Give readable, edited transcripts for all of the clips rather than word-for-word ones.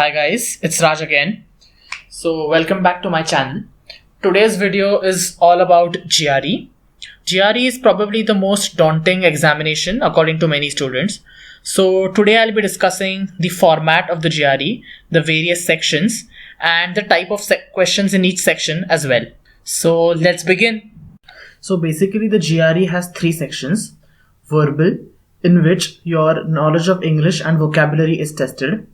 Hi guys, it's Raj again. So welcome back to my channel. Today's video is all about GRE. GRE is probably the most daunting examination according to many students. So today I'll be discussing the format of the GRE, the various sections, and the type of questions in each section as well. So let's begin. So basically the GRE has three sections. Verbal, in which your knowledge of English and vocabulary is tested.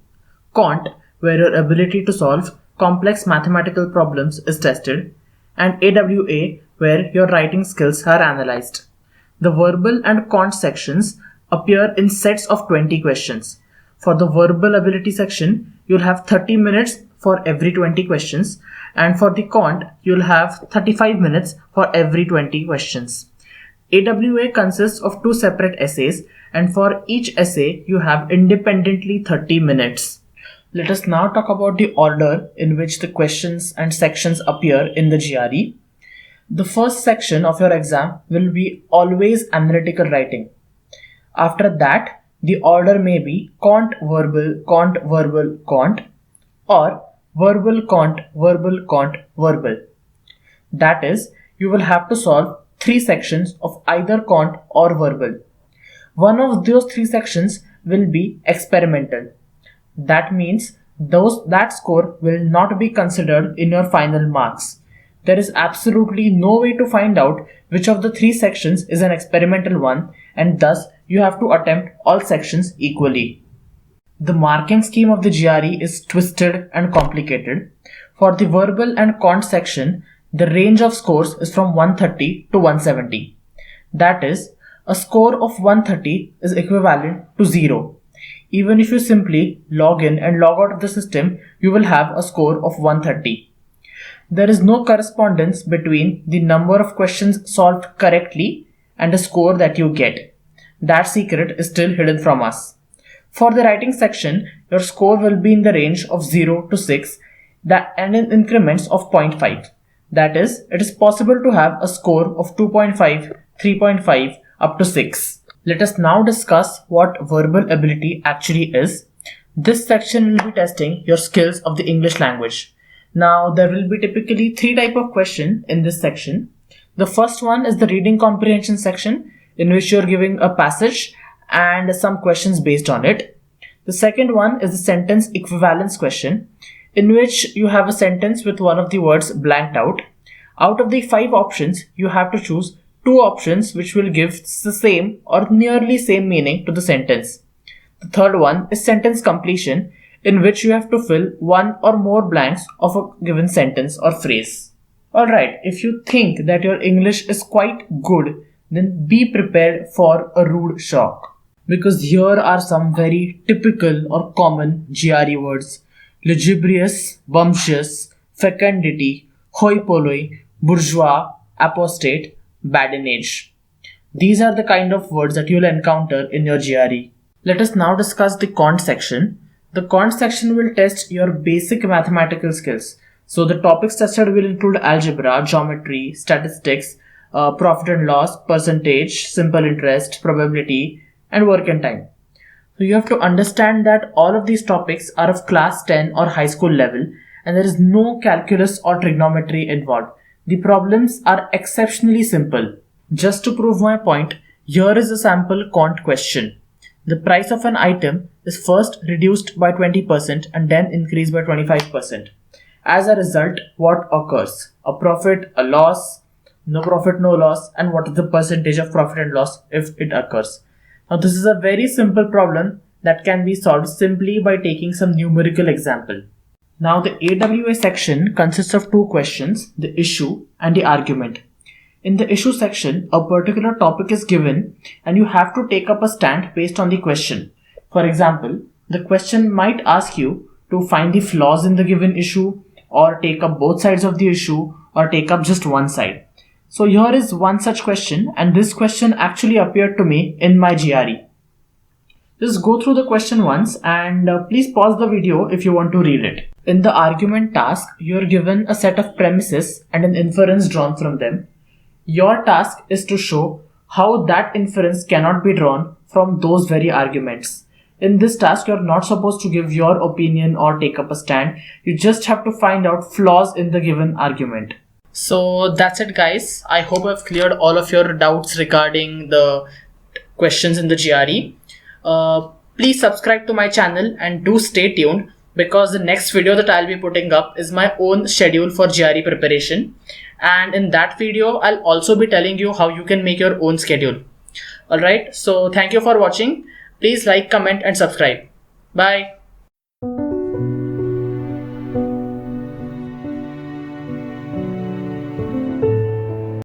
Quant, where your ability to solve complex mathematical problems is tested. And AWA, where your writing skills are analyzed. The verbal and quant sections appear in sets of 20 questions. For the verbal ability section, you'll have 30 minutes for every 20 questions, and for the quant, you'll have 35 minutes for every 20 questions. AWA consists of two separate essays, and for each essay, you have independently 30 minutes. Let us now talk about the order in which the questions and sections appear in the GRE. The first section of your exam will be always analytical writing. After that, the order may be quant, verbal, quant, verbal, quant, or verbal, quant, verbal, quant, verbal. That is, you will have to solve three sections of either quant or verbal. One of those three sections will be experimental. That means that score will not be considered in your final marks. There is absolutely no way to find out which of the three sections is an experimental one, and thus you have to attempt all sections equally. The marking scheme of the GRE is twisted and complicated. For the verbal and quant section, the range of scores is from 130 to 170. That is, a score of 130 is equivalent to 0. Even if you simply log in and log out of the system, you will have a score of 130. There is no correspondence between the number of questions solved correctly and the score that you get. That secret is still hidden from us. For the writing section, your score will be in the range of 0 to 6 and in increments of 0.5. That is, it is possible to have a score of 2.5, 3.5 up to 6. Let us now discuss what verbal ability actually is. This section will be testing your skills of the English language. Now, there will be typically three types of questions in this section. The first one is the reading comprehension section, in which you are giving a passage and some questions based on it. The second one is the sentence equivalence question, in which you have a sentence with one of the words blanked out. Out of the 5 options, you have to choose 2 options which will give the same or nearly same meaning to the sentence. The third one is sentence completion, in which you have to fill one or more blanks of a given sentence or phrase. Alright, if you think that your English is quite good, then be prepared for a rude shock. Because here are some very typical or common GRE words: lugubrious, bumptious, fecundity, hoi polloi, bourgeois, apostate, badinage. These are the kind of words that you will encounter in your GRE. Let us now discuss the quant section. The quant section will test your basic mathematical skills. So the topics tested will include algebra, geometry, statistics, profit and loss, percentage, simple interest, probability, and work and time. So you have to understand that all of these topics are of class 10 or high school level, and there is no calculus or trigonometry involved. The problems are exceptionally simple. Just to prove my point, here is a sample quant question. The price of an item is first reduced by 20% and then increased by 25%. As a result, what occurs? A profit, a loss, no profit, no loss, and what is the percentage of profit and loss if it occurs? Now this is a very simple problem that can be solved simply by taking some numerical example. Now the AWA section consists of 2 questions, the issue and the argument. In the issue section, a particular topic is given and you have to take up a stand based on the question. For example, the question might ask you to find the flaws in the given issue, or take up both sides of the issue, or take up just one side. So here is one such question, and this question actually appeared to me in my GRE. Just go through the question once and please pause the video if you want to read it. In the argument task, you are given a set of premises and an inference drawn from them. Your task is to show how that inference cannot be drawn from those very arguments. In this task, you're not supposed to give your opinion or take up a stand. You just have to find out flaws in the given argument. So that's it, guys. I hope I've cleared all of your doubts regarding the questions in the GRE. Please subscribe to my channel and do stay tuned, because the next video that I'll be putting up is my own schedule for GRE preparation. And in that video, I'll also be telling you how you can make your own schedule. Alright, so thank you for watching. Please like, comment and subscribe. Bye.